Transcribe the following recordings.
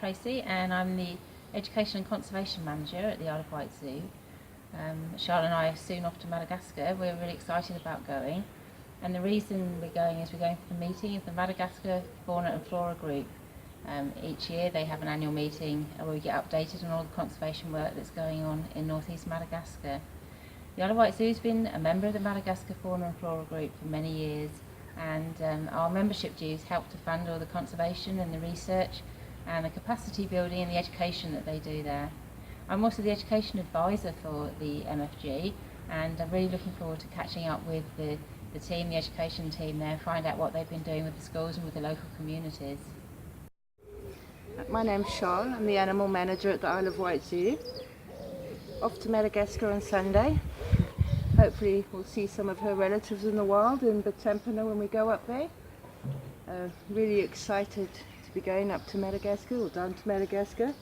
Tracy, and I'm the Education and Conservation Manager at the Isle of Wight Zoo. Charlotte and I are soon off to Madagascar. We're really excited about going, and the reason we're going is we're going for the meeting of the Madagascar Fauna and Flora group. Each year they have an annual meeting where we get updated on all the conservation work that's going on in northeast Madagascar. The Isle of Wight Zoo has been a member of the Madagascar Fauna and Flora group for many years, and our membership dues help to fund all the conservation and the research and the capacity building and the education that they do there. I'm also the education advisor for the MFG, and I'm really looking forward to catching up with the team, the education team there, find out what they've been doing with the schools and with the local communities. My name's Charlotte, I'm the animal manager at the Isle of Wight Zoo. Off to Madagascar on Sunday. Hopefully we'll see some of her relatives in the wild in Batampana when we go up there. Really excited to be going up to Madagascar, or down to Madagascar.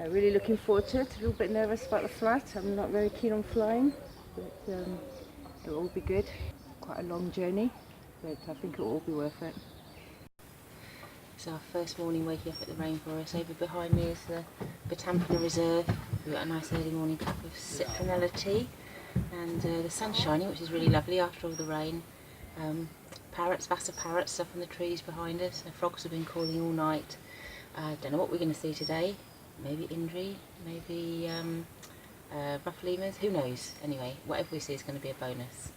Really looking forward to it. A little bit nervous about the flight. I'm not very keen on flying, but it'll all be good. Quite a long journey, but I think it'll all be worth it. It's our first morning waking up at the rainforest. Over behind me is the Ampulla Reserve. We've got a nice early morning cup of citronella tea, and the sun's shining, which is really lovely after all the rain. Parrots, vassar parrots up on the trees behind us. The frogs have been calling all night. Don't know what we're going to see today. Maybe Indri, maybe rough lemurs, who knows. Anyway, whatever we see is going to be a bonus.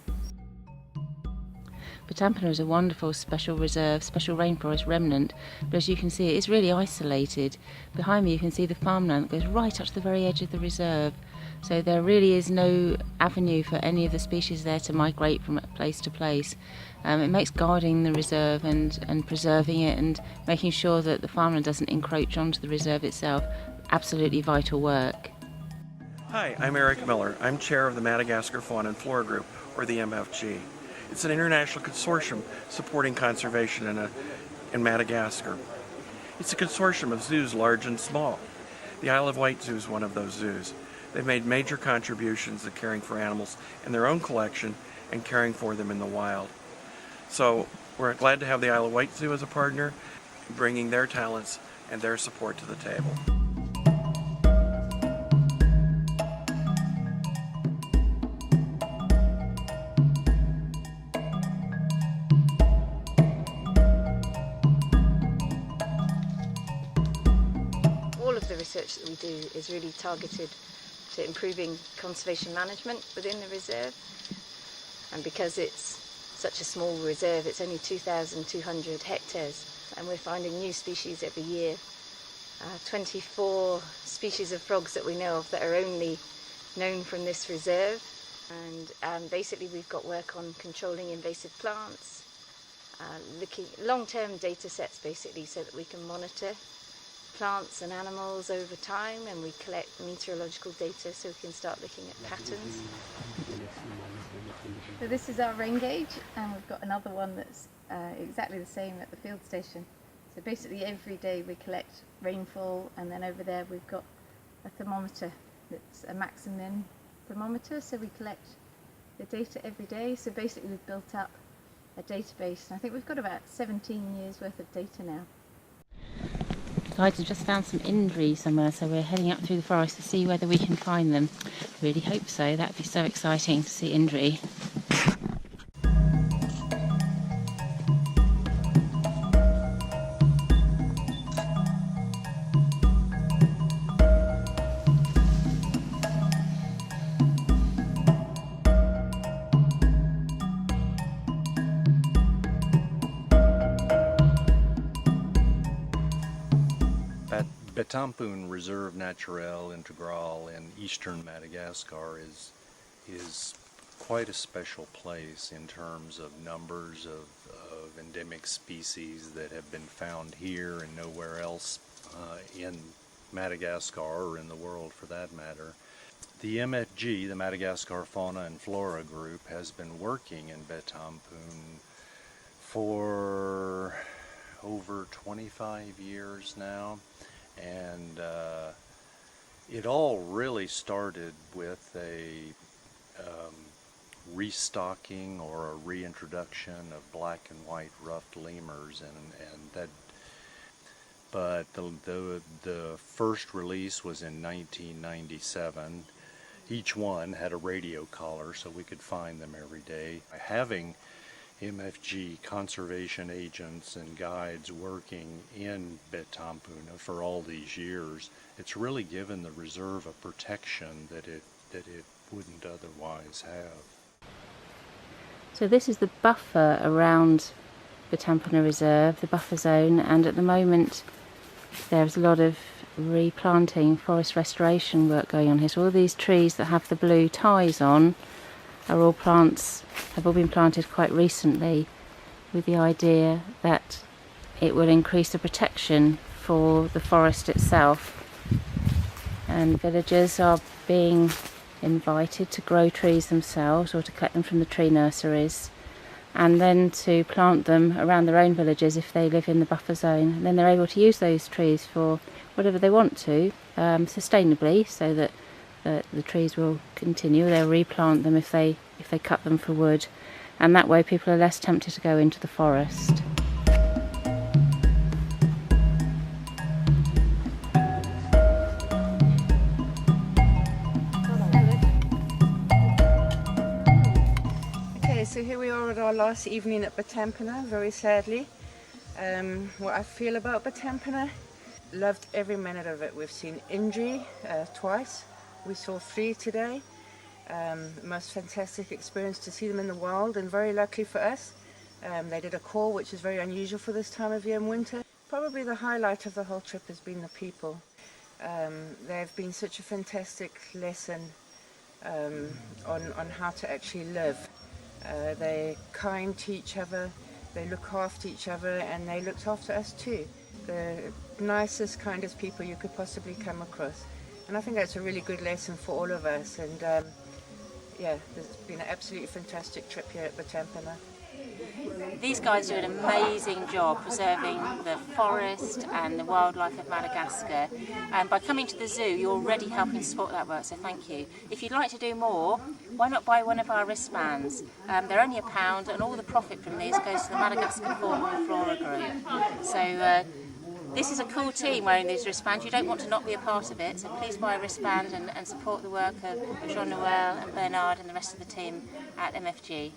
Batampana is a wonderful special reserve, special rainforest remnant, but as you can see it is really isolated. Behind me you can see the farmland that goes right up to the very edge of the reserve, so there really is no avenue for any of the species there to migrate from place to place. It makes guarding the reserve and preserving it and making sure that the farmland doesn't encroach onto the reserve itself absolutely vital work. Hi, I'm Eric Miller. I'm chair of the Madagascar Fauna and Flora Group, or the MFG. It's an international consortium supporting conservation in Madagascar. It's a consortium of zoos large and small. The Isle of Wight Zoo is one of those zoos. They've made major contributions to caring for animals in their own collection and caring for them in the wild. So we're glad to have the Isle of Wight Zoo as a partner, bringing their talents and their support to the table. All of the research that we do is really targeted to improving conservation management within the reserve, and because it's such a small reserve, it's only 2,200 hectares, and we're finding new species every year. 24 species of frogs that we know of that are only known from this reserve, and basically we've got work on controlling invasive plants, looking long-term data sets basically so that we can monitor plants and animals over time, and we collect meteorological data so we can start looking at patterns. So this is our rain gauge, and we've got another one that's exactly the same at the field station. So basically every day we collect rainfall, and then over there we've got a thermometer that's a max and min thermometer, so we collect the data every day. So basically we've built up a database, and I think we've got about 17 years worth of data now. Guides have just found some Indri somewhere, so we're heading up through the forest to see whether we can find them. Really hope so. That'd be so exciting to see Indri. Batampuna Reserve Naturelle Integral in eastern Madagascar is quite a special place in terms of numbers of endemic species that have been found here and nowhere else in Madagascar, or in the world for that matter. The MFG, the Madagascar Fauna and Flora Group, has been working in Batampuna for over 25 years now. And it all really started with a restocking or a reintroduction of black and white ruffed lemurs, and that but the first release was in 1997. Each one had a radio collar so we could find them every day. Having MFG conservation agents and guides working in Ampulla for all these years, it's really given the reserve a protection that it wouldn't otherwise have. So this is the buffer around Ampulla Reserve, the buffer zone, and at the moment there's a lot of replanting, forest restoration work going on here. So all these trees that have the blue ties on are all plants, have all been planted quite recently with the idea that it will increase the protection for the forest itself. And villagers are being invited to grow trees themselves or to collect them from the tree nurseries and then to plant them around their own villages if they live in the buffer zone. And then they're able to use those trees for whatever they want to, sustainably, so that the trees will continue. They'll replant them if they cut them for wood, and that way people are less tempted to go into the forest. Okay, so here we are at our last evening at Ampulla, very sadly. What I feel about Ampulla, loved every minute of it. We've seen Indri twice. We saw 3 today. Most fantastic experience to see them in the wild, and very lucky for us. They did a call, which is very unusual for this time of year in winter. Probably the highlight of the whole trip has been the people. They've been such a fantastic lesson on how to actually live. They're kind to each other, they look after each other, and they looked after us too. The nicest, kindest people you could possibly come across. And I think that's a really good lesson for all of us. And yeah, it's been an absolutely fantastic trip here at Ampulla. These guys do an amazing job preserving the forest and the wildlife of Madagascar, and by coming to the zoo you're already helping support that work, so thank you. If you'd like to do more, why not buy one of our wristbands? They're only £1, and all the profit from these goes to the Madagascar Flora and Fauna group. So this is a cool team wearing these wristbands. You don't want to not be a part of it, so please buy a wristband and support the work of Jean-Noel and Bernard and the rest of the team at MFG.